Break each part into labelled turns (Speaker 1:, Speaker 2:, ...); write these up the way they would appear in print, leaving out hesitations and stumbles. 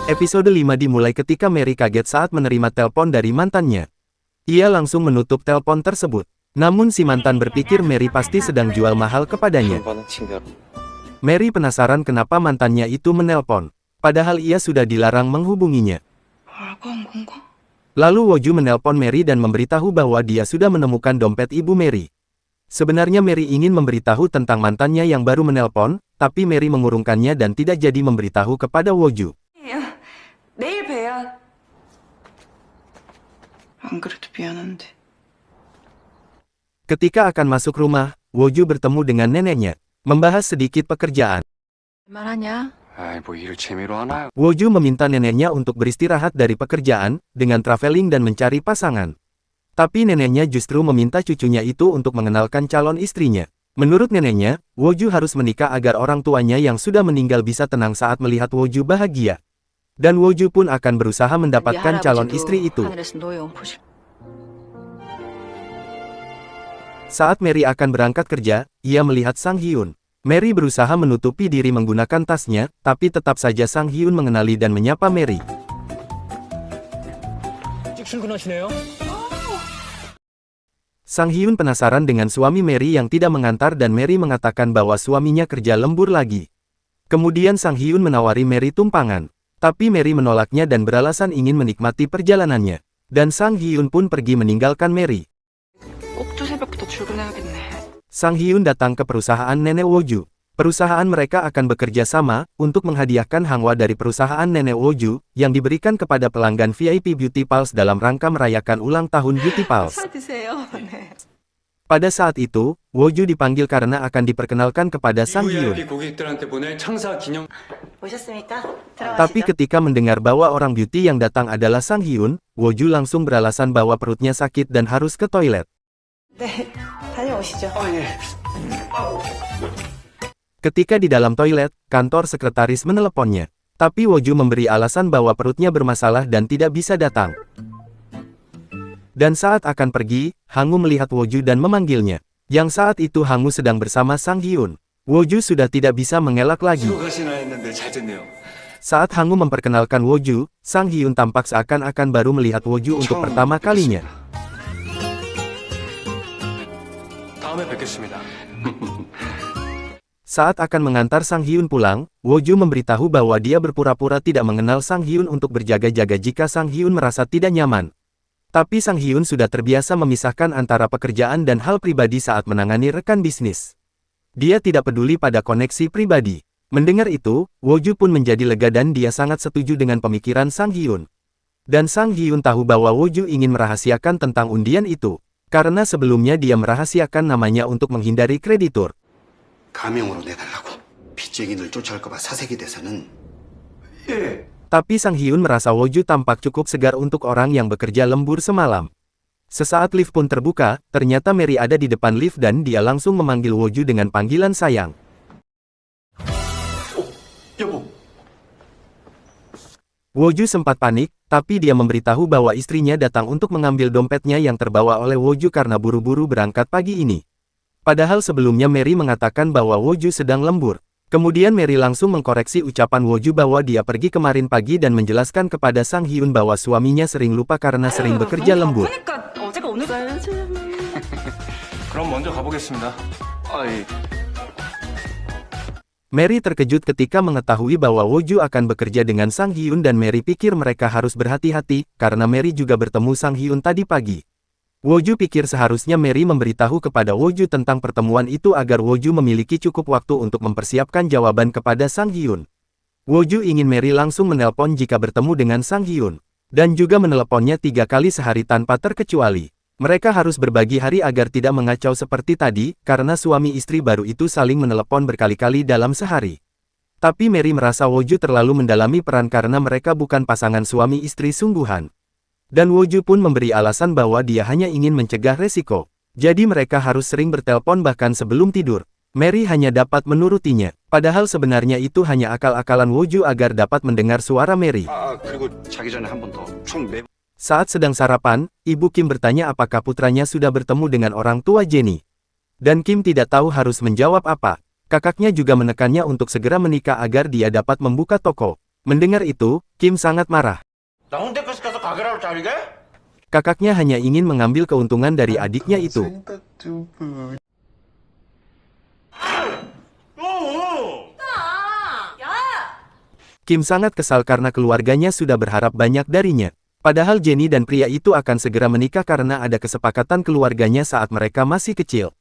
Speaker 1: Episode 5 dimulai ketika Mary kaget saat menerima telepon dari mantannya. Ia langsung menutup telepon tersebut. Namun si mantan berpikir Mary pasti sedang jual mahal kepadanya. Mary penasaran kenapa mantannya itu menelpon, padahal ia sudah dilarang menghubunginya. Lalu Woju menelpon Mary dan memberitahu bahwa dia sudah menemukan dompet ibu Mary. Sebenarnya Mary ingin memberitahu tentang mantannya yang baru menelpon, tapi Mary mengurungkannya dan tidak jadi memberitahu kepada Woju.
Speaker 2: 내일 봬요. 안 그래도 미안한데.
Speaker 1: Ketika akan masuk rumah, Woju bertemu dengan neneknya, membahas sedikit pekerjaan.
Speaker 2: 말하냐?
Speaker 3: 뭐 일을 재미로 하나?
Speaker 1: Woju meminta neneknya untuk beristirahat dari pekerjaan, dengan traveling dan mencari pasangan. Tapi neneknya justru meminta cucunya itu untuk mengenalkan calon istrinya. Menurut neneknya, Woju harus menikah agar orang tuanya yang sudah meninggal bisa tenang saat melihat Woju bahagia. Dan Woju pun akan berusaha mendapatkan calon istri itu. Saat Mary akan berangkat kerja, ia melihat Sang Hyun. Mary berusaha menutupi diri menggunakan tasnya, tapi tetap saja Sang Hyun mengenali dan menyapa Mary. Sang Hyun penasaran dengan suami Mary yang tidak mengantar dan Mary mengatakan bahwa suaminya kerja lembur lagi. Kemudian Sang Hyun menawari Mary tumpangan. Tapi Mary menolaknya dan beralasan ingin menikmati perjalanannya. Dan Sang Hyun pun pergi meninggalkan Mary. Sang Hyun datang ke perusahaan nenek Woju. Perusahaan mereka akan bekerja sama untuk menghadiahkan hangwa dari perusahaan nenek Woju yang diberikan kepada pelanggan VIP Beauty Pulse dalam rangka merayakan ulang tahun Beauty Pulse. Pada saat itu, Woju dipanggil karena akan diperkenalkan kepada Sang Hyun. Tapi ketika mendengar bahwa orang beauty yang datang adalah Sang Hyun, Woju langsung beralasan bahwa perutnya sakit dan harus ke toilet. Ketika di dalam toilet, kantor sekretaris meneleponnya. Tapi Woju memberi alasan bahwa perutnya bermasalah dan tidak bisa datang. Dan saat akan pergi, Hangu melihat Woju dan memanggilnya. Yang saat itu Hangu sedang bersama Sang Hyun. Woju sudah tidak bisa mengelak lagi. Saat Hangu memperkenalkan Woju, Sang Hyun tampak seakan-akan baru melihat Woju untuk pertama kalinya. Saat akan mengantar Sang Hyun pulang, Woju memberitahu bahwa dia berpura-pura tidak mengenal Sang Hyun untuk berjaga-jaga jika Sang Hyun merasa tidak nyaman. Tapi Sang Hyun sudah terbiasa memisahkan antara pekerjaan dan hal pribadi saat menangani rekan bisnis. Dia tidak peduli pada koneksi pribadi. Mendengar itu, Woju pun menjadi lega dan dia sangat setuju dengan pemikiran Sang Hyun. Dan Sang Hyun tahu bahwa Woju ingin merahasiakan tentang undian itu, karena sebelumnya dia merahasiakan namanya untuk menghindari kreditur. Tapi Sang Hyun merasa Woju tampak cukup segar untuk orang yang bekerja lembur semalam. Sesaat lift pun terbuka, ternyata Mary ada di depan lift dan dia langsung memanggil Woju dengan panggilan sayang. Woju sempat panik, tapi dia memberitahu bahwa istrinya datang untuk mengambil dompetnya yang terbawa oleh Woju karena buru-buru berangkat pagi ini. Padahal sebelumnya Mary mengatakan bahwa Woju sedang lembur. Kemudian Mary langsung mengkoreksi ucapan Woju bahwa dia pergi kemarin pagi dan menjelaskan kepada Sang Hyun bahwa suaminya sering lupa karena sering bekerja lembur. Mary terkejut ketika mengetahui bahwa Woju akan bekerja dengan Sang Hyun dan Mary pikir mereka harus berhati-hati, karena Mary juga bertemu Sang Hyun tadi pagi. Woju pikir seharusnya Mary memberitahu kepada Woju tentang pertemuan itu agar Woju memiliki cukup waktu untuk mempersiapkan jawaban kepada Sang Hyun. Woju ingin Mary langsung menelpon jika bertemu dengan Sang Hyun. Dan juga meneleponnya 3 kali sehari tanpa terkecuali. Mereka harus berbagi hari agar tidak mengacau seperti tadi, karena suami istri baru itu saling menelepon berkali-kali dalam sehari. Tapi Mary merasa Woju terlalu mendalami peran karena mereka bukan pasangan suami istri sungguhan. Dan Woju pun memberi alasan bahwa dia hanya ingin mencegah resiko. Jadi mereka harus sering bertelpon bahkan sebelum tidur. Mary hanya dapat menurutinya. Padahal sebenarnya itu hanya akal-akalan Woju agar dapat mendengar suara Mary. Saat sedang sarapan, Ibu Kim bertanya apakah putranya sudah bertemu dengan orang tua Jenny. Dan Kim tidak tahu harus menjawab apa. Kakaknya juga menekannya untuk segera menikah agar dia dapat membuka toko. Mendengar itu, Kim sangat marah.
Speaker 4: 나 홍대까지 가서 가게라고 자리게?
Speaker 1: Kakaknya hanya ingin mengambil keuntungan dari adiknya itu. Kim sangat kesal karena keluarganya sudah berharap banyak darinya. Padahal Jenny dan pria itu akan segera menikah karena ada kesepakatan keluarganya saat mereka masih kecil.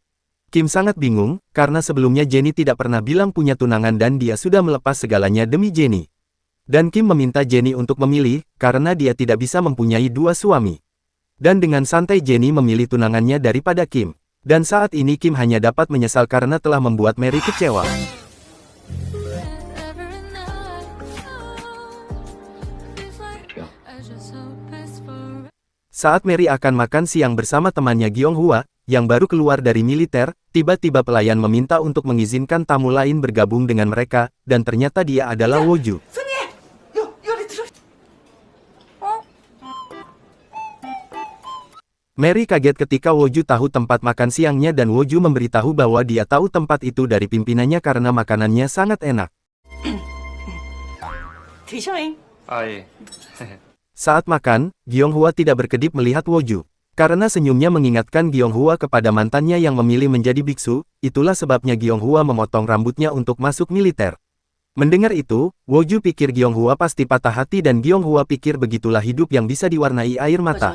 Speaker 1: Kim sangat bingung, karena sebelumnya Jenny tidak pernah bilang punya tunangan dan dia sudah melepas segalanya demi Jenny. Dan Kim meminta Jenny untuk memilih, karena dia tidak bisa mempunyai dua suami. Dan dengan santai Jenny memilih tunangannya daripada Kim. Dan saat ini Kim hanya dapat menyesal karena telah membuat Mary kecewa. Saat Mary akan makan siang bersama temannya Gyeonghwa, yang baru keluar dari militer, tiba-tiba pelayan meminta untuk mengizinkan tamu lain bergabung dengan mereka, dan ternyata dia adalah Woju. Mary kaget ketika Woju tahu tempat makan siangnya dan Woju memberitahu bahwa dia tahu tempat itu dari pimpinannya karena makanannya sangat enak.
Speaker 3: 아, 예.
Speaker 1: Saat makan, Gyeonghwa tidak berkedip melihat Woju. Karena senyumnya mengingatkan Gyeonghwa kepada mantannya yang memilih menjadi biksu, itulah sebabnya Gyeonghwa memotong rambutnya untuk masuk militer. Mendengar itu, Woju pikir Gyeonghwa pasti patah hati dan Gyeonghwa pikir begitulah hidup yang bisa diwarnai air mata.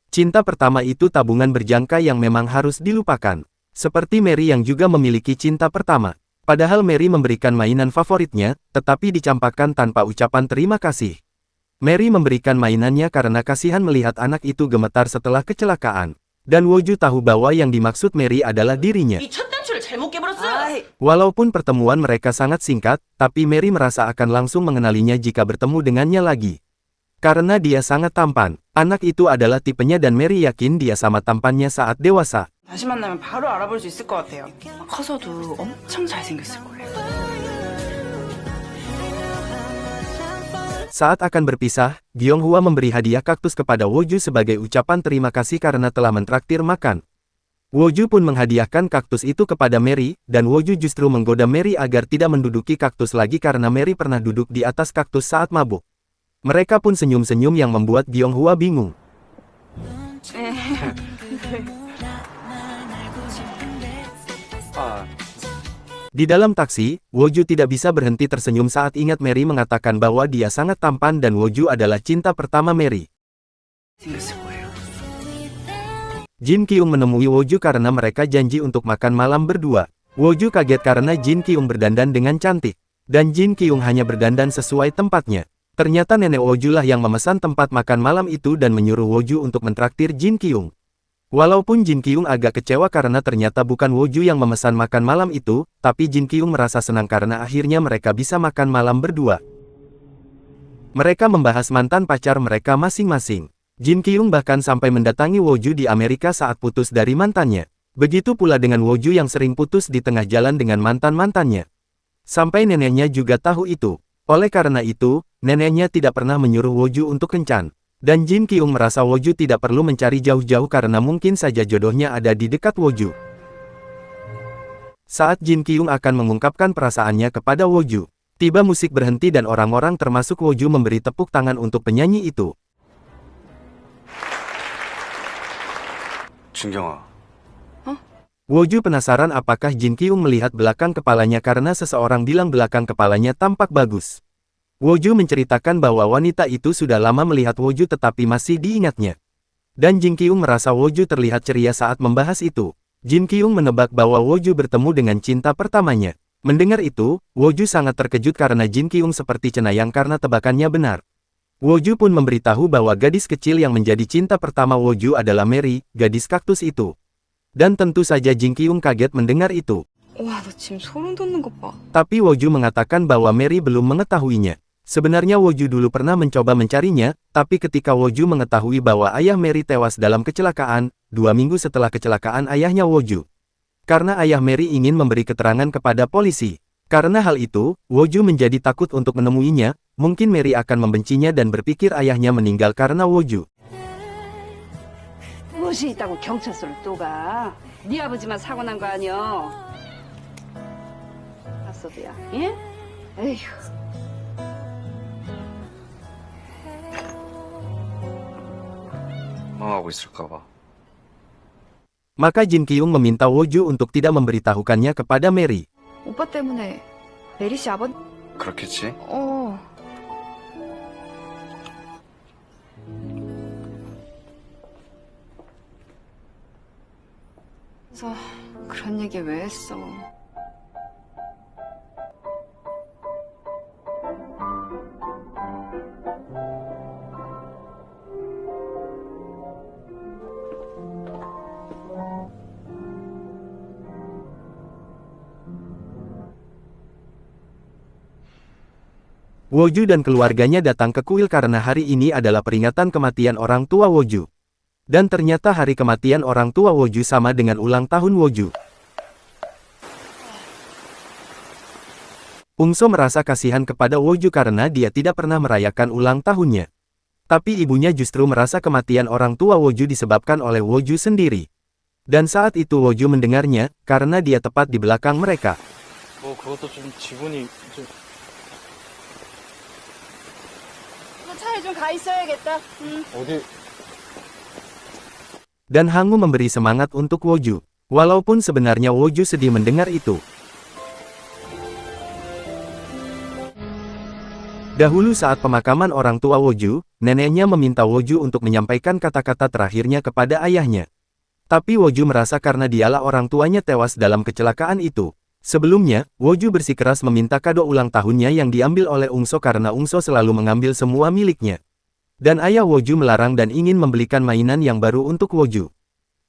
Speaker 1: Cinta pertama itu tabungan berjangka yang memang harus dilupakan. Seperti Mary yang juga memiliki cinta pertama. Padahal Mary memberikan mainan favoritnya, tetapi dicampakkan tanpa ucapan terima kasih. Mary memberikan mainannya karena kasihan melihat anak itu gemetar setelah kecelakaan. Dan Woju tahu bahwa yang dimaksud Mary adalah dirinya. Walaupun pertemuan mereka sangat singkat, tapi Mary merasa akan langsung mengenalinya jika bertemu dengannya lagi. Karena dia sangat tampan, anak itu adalah tipenya dan Mary yakin dia sama tampannya saat dewasa.
Speaker 2: 다시 만나면 바로 알아볼 수 있을 것 같아요. 커서도 엄청 잘생겼을 거예요.
Speaker 1: Saat akan berpisah, Gyeonghwa memberi hadiah kaktus kepada Woju sebagai ucapan terima kasih karena telah mentraktir makan. Woju pun menghadiahkan kaktus itu kepada Mary, dan Woju justru menggoda Mary agar tidak menduduki kaktus lagi karena Mary pernah duduk di atas kaktus saat mabuk. Mereka pun senyum-senyum yang membuat Gyeonghwa bingung. Di dalam taksi, Woju tidak bisa berhenti tersenyum saat ingat Mary mengatakan bahwa dia sangat tampan dan Woju adalah cinta pertama Mary. Jin Kyung menemui Woju karena mereka janji untuk makan malam berdua. Woju kaget karena Jin Kyung berdandan dengan cantik. Dan Jin Kyung hanya berdandan sesuai tempatnya. Ternyata nenek Woju lah yang memesan tempat makan malam itu dan menyuruh Woju untuk mentraktir Jin Kyung. Walaupun Jin Kyung agak kecewa karena ternyata bukan Woju yang memesan makan malam itu, tapi Jin Kyung merasa senang karena akhirnya mereka bisa makan malam berdua. Mereka membahas mantan pacar mereka masing-masing. Jin Kyung bahkan sampai mendatangi Woju di Amerika saat putus dari mantannya. Begitu pula dengan Woju yang sering putus di tengah jalan dengan mantan-mantannya. Sampai neneknya juga tahu itu. Oleh karena itu, neneknya tidak pernah menyuruh Woju untuk kencan. Dan Jin Kyung merasa Woju tidak perlu mencari jauh-jauh karena mungkin saja jodohnya ada di dekat Woju. Saat Jin Kyung akan mengungkapkan perasaannya kepada Woju, tiba musik berhenti dan orang-orang termasuk Woju memberi tepuk tangan untuk penyanyi itu.
Speaker 3: 진경아,
Speaker 1: Woju penasaran apakah Jin Kyung melihat belakang kepalanya karena seseorang bilang belakang kepalanya tampak bagus. Woju menceritakan bahwa wanita itu sudah lama melihat Woju tetapi masih diingatnya. Dan Jin Kyung merasa Woju terlihat ceria saat membahas itu. Jin Kyung menebak bahwa Woju bertemu dengan cinta pertamanya. Mendengar itu, Woju sangat terkejut karena Jin Kyung seperti cenayang karena tebakannya benar. Woju pun memberitahu bahwa gadis kecil yang menjadi cinta pertama Woju adalah Mary, gadis kaktus itu. Dan tentu saja Jin Kyung kaget mendengar itu.
Speaker 2: 와, 나 지금 소름 돋는 것 봐.
Speaker 1: Tapi Woju mengatakan bahwa Mary belum mengetahuinya. Sebenarnya Woju dulu pernah mencoba mencarinya, tapi ketika Woju mengetahui bahwa ayah Mary tewas dalam kecelakaan, 2 minggu setelah kecelakaan ayahnya Woju. Karena ayah Mary ingin memberi keterangan kepada polisi. Karena hal itu, Woju menjadi takut untuk menemuinya, mungkin Mary akan membencinya dan berpikir ayahnya meninggal karena Woju.
Speaker 5: 무엇이 있다고 경찰서를 또 가? 네 아버지만 사고 난 거 아니여? 봤어도야, 예? 에휴.
Speaker 3: 망하고 있을까봐.
Speaker 1: Maka Jin Kyung meminta Woju untuk tidak memberitahukannya kepada Mary.
Speaker 2: 오빠 때문에 메리 씨 아버...
Speaker 3: 그렇겠지?
Speaker 2: 어... 그래서 그런 얘기 왜 했어?
Speaker 1: Woju dan keluarganya datang ke kuil karena hari ini adalah peringatan kematian orang tua Woju. Dan ternyata hari kematian orang tua Woju sama dengan ulang tahun Woju. Ungso merasa kasihan kepada Woju karena dia tidak pernah merayakan ulang tahunnya. Tapi ibunya justru merasa kematian orang tua Woju disebabkan oleh Woju sendiri. Dan saat itu Woju mendengarnya, karena dia tepat di belakang mereka.
Speaker 3: 뭐 그것도 좀 지분이 좀...
Speaker 2: 차에 좀 가 있어야겠다.
Speaker 3: 어디...
Speaker 1: Dan Hangu memberi semangat untuk Woju. Walaupun sebenarnya Woju sedih mendengar itu. Dahulu saat pemakaman orang tua Woju, neneknya meminta Woju untuk menyampaikan kata-kata terakhirnya kepada ayahnya. Tapi Woju merasa karena dialah orang tuanya tewas dalam kecelakaan itu. Sebelumnya, Woju bersikeras meminta kado ulang tahunnya yang diambil oleh Ungso karena Ungso selalu mengambil semua miliknya. Dan ayah Woju melarang dan ingin membelikan mainan yang baru untuk Woju.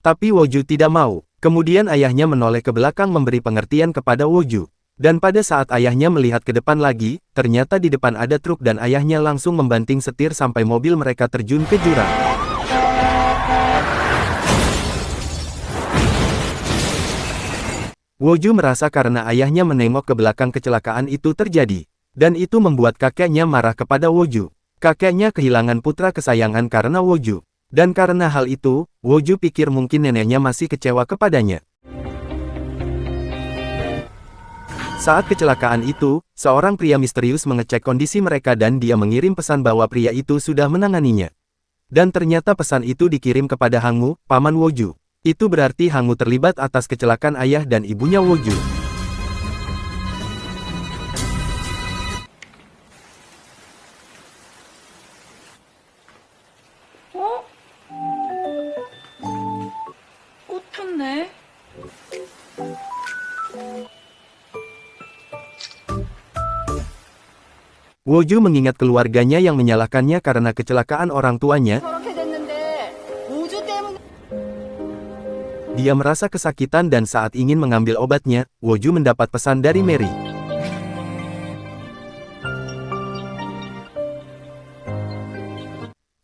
Speaker 1: Tapi Woju tidak mau. Kemudian ayahnya menoleh ke belakang memberi pengertian kepada Woju. Dan pada saat ayahnya melihat ke depan lagi, ternyata di depan ada truk dan ayahnya langsung membanting setir sampai mobil mereka terjun ke jurang. Woju merasa karena ayahnya menengok ke belakang kecelakaan itu terjadi. Dan itu membuat kakeknya marah kepada Woju. Kakeknya kehilangan putra kesayangan karena Woju. Dan karena hal itu, Woju pikir mungkin neneknya masih kecewa kepadanya. Saat kecelakaan itu, seorang pria misterius mengecek kondisi mereka dan dia mengirim pesan bahwa pria itu sudah menanganinya. Dan ternyata pesan itu dikirim kepada Hangu, paman Woju. Itu berarti Hangu terlibat atas kecelakaan ayah dan ibunya Woju.
Speaker 2: 어? 꽃 폈네.
Speaker 1: Woju mengingat keluarganya yang menyalahkannya karena kecelakaan orang tuanya.
Speaker 2: 저렇게 됐는데 우주 때문에...
Speaker 1: Dia merasa kesakitan dan saat ingin mengambil obatnya, Woju mendapat pesan dari Mary.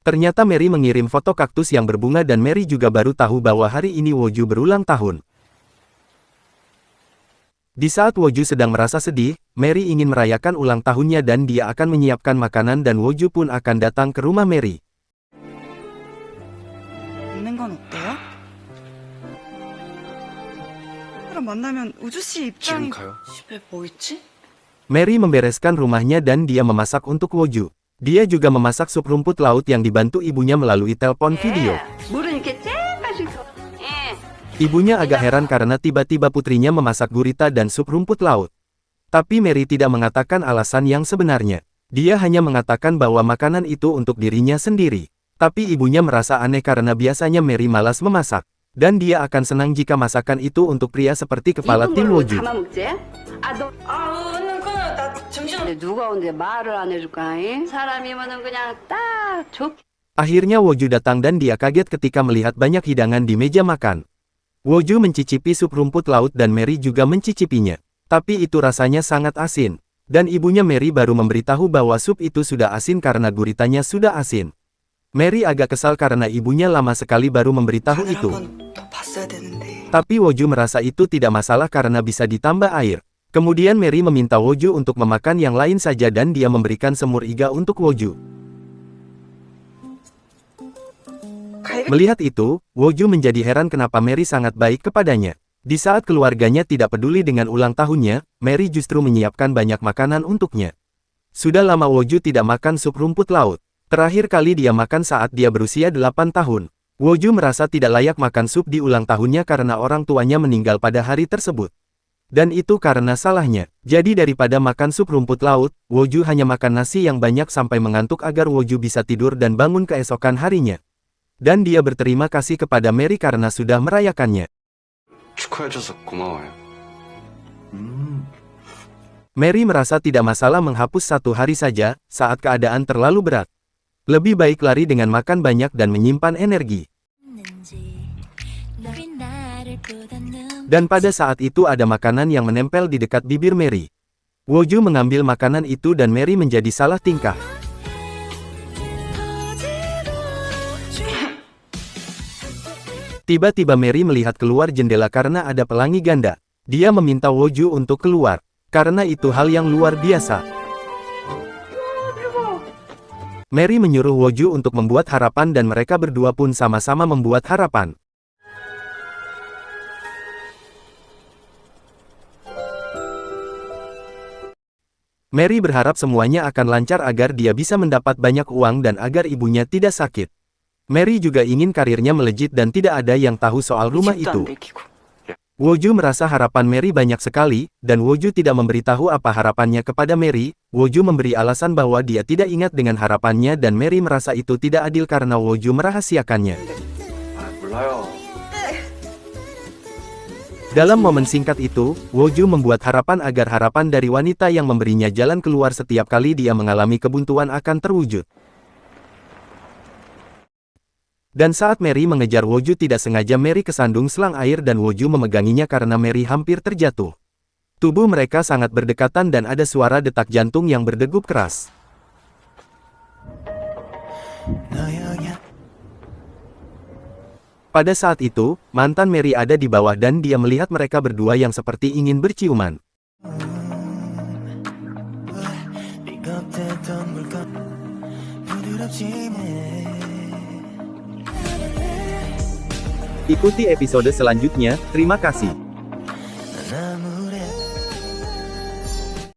Speaker 1: Ternyata Mary mengirim foto kaktus yang berbunga dan Mary juga baru tahu bahwa hari ini Woju berulang tahun. Di saat Woju sedang merasa sedih, Mary ingin merayakan ulang tahunnya dan dia akan menyiapkan makanan dan Woju pun akan datang ke rumah Mary.
Speaker 2: 있는 건 어때요? 그럼 만나면 우주 씨
Speaker 3: 지금
Speaker 2: 입장이...
Speaker 3: 가요?
Speaker 2: 집에 뭐 있지?
Speaker 1: Mary membereskan rumahnya dan dia memasak untuk Woju. Dia juga memasak sup rumput laut yang dibantu ibunya melalui telepon video.
Speaker 5: 물은 이렇게 쨍가지고. 예.
Speaker 1: Ibunya agak heran karena tiba-tiba putrinya memasak gurita dan sup rumput laut. Tapi Mary tidak mengatakan alasan yang sebenarnya. Dia hanya mengatakan bahwa makanan itu untuk dirinya sendiri. Tapi ibunya merasa aneh karena biasanya Mary malas memasak. Dan dia akan senang jika masakan itu untuk pria seperti kepala tim Woju.
Speaker 5: 다 먹지? 아, 너.
Speaker 2: 얼른 끊어. 나 정신...
Speaker 5: 근데 누가 오는데 말을 안 해줄까? 이? 사람이면은 그냥 딱 좋게.
Speaker 1: Akhirnya Woju datang dan dia kaget ketika melihat banyak hidangan di meja makan. Woju mencicipi sup rumput laut dan Mary juga mencicipinya. Tapi itu rasanya sangat asin. Dan ibunya Mary baru memberitahu bahwa sup itu sudah asin karena guritanya sudah asin. Mary agak kesal karena ibunya lama sekali baru memberitahu itu.
Speaker 2: 더 봤어야 되는데...
Speaker 1: Tapi Woju merasa itu tidak masalah karena bisa ditambah air. Kemudian Mary meminta Woju untuk memakan yang lain saja dan dia memberikan semur iga untuk Woju. Melihat itu, Woju menjadi heran kenapa Mary sangat baik kepadanya. Di saat keluarganya tidak peduli dengan ulang tahunnya, Mary justru menyiapkan banyak makanan untuknya. Sudah lama Woju tidak makan sup rumput laut. Terakhir kali dia makan saat dia berusia 8 tahun. Woju merasa tidak layak makan sup di ulang tahunnya karena orang tuanya meninggal pada hari tersebut. Dan itu karena salahnya. Jadi daripada makan sup rumput laut, Woju hanya makan nasi yang banyak sampai mengantuk agar Woju bisa tidur dan bangun keesokan harinya. Dan dia berterima kasih kepada Mary karena sudah merayakannya.
Speaker 3: 축하해줘서 고마워요.
Speaker 1: Mary merasa tidak masalah menghapus 1 hari saja, saat keadaan terlalu berat. Lebih baik lari dengan makan banyak dan menyimpan energi. Dan pada saat itu ada makanan yang menempel di dekat bibir Mary. Woju mengambil makanan itu dan Mary menjadi salah tingkah. Tiba-tiba Mary melihat keluar jendela karena ada pelangi ganda. Dia meminta Woju untuk keluar, karena itu hal yang luar biasa. Mary menyuruh Woju untuk membuat harapan dan mereka berdua pun sama-sama membuat harapan. Mary berharap semuanya akan lancar agar dia bisa mendapat banyak uang dan agar ibunya tidak sakit. Mary juga ingin karirnya melejit dan tidak ada yang tahu soal rumah
Speaker 2: 집도
Speaker 1: itu.
Speaker 2: 안 내키고.
Speaker 1: Woju merasa harapan Mary banyak sekali, dan Woju tidak memberitahu apa harapannya kepada Mary. Woju memberi alasan bahwa dia tidak ingat dengan harapannya dan Mary merasa itu tidak adil karena Woju merahasiakannya.
Speaker 3: 아, 몰라요.
Speaker 1: Dalam momen singkat itu, Woju membuat harapan agar harapan dari wanita yang memberinya jalan keluar setiap kali dia mengalami kebuntuan akan terwujud. Dan saat Mary mengejar Woju tidak sengaja Mary kesandung selang air dan Woju memeganginya karena Mary hampir terjatuh. Tubuh mereka sangat berdekatan dan ada suara detak jantung yang berdegup keras. Pada saat itu, mantan Mary ada di bawah dan dia melihat mereka berdua yang seperti ingin berciuman. Ikuti episode selanjutnya, terima kasih.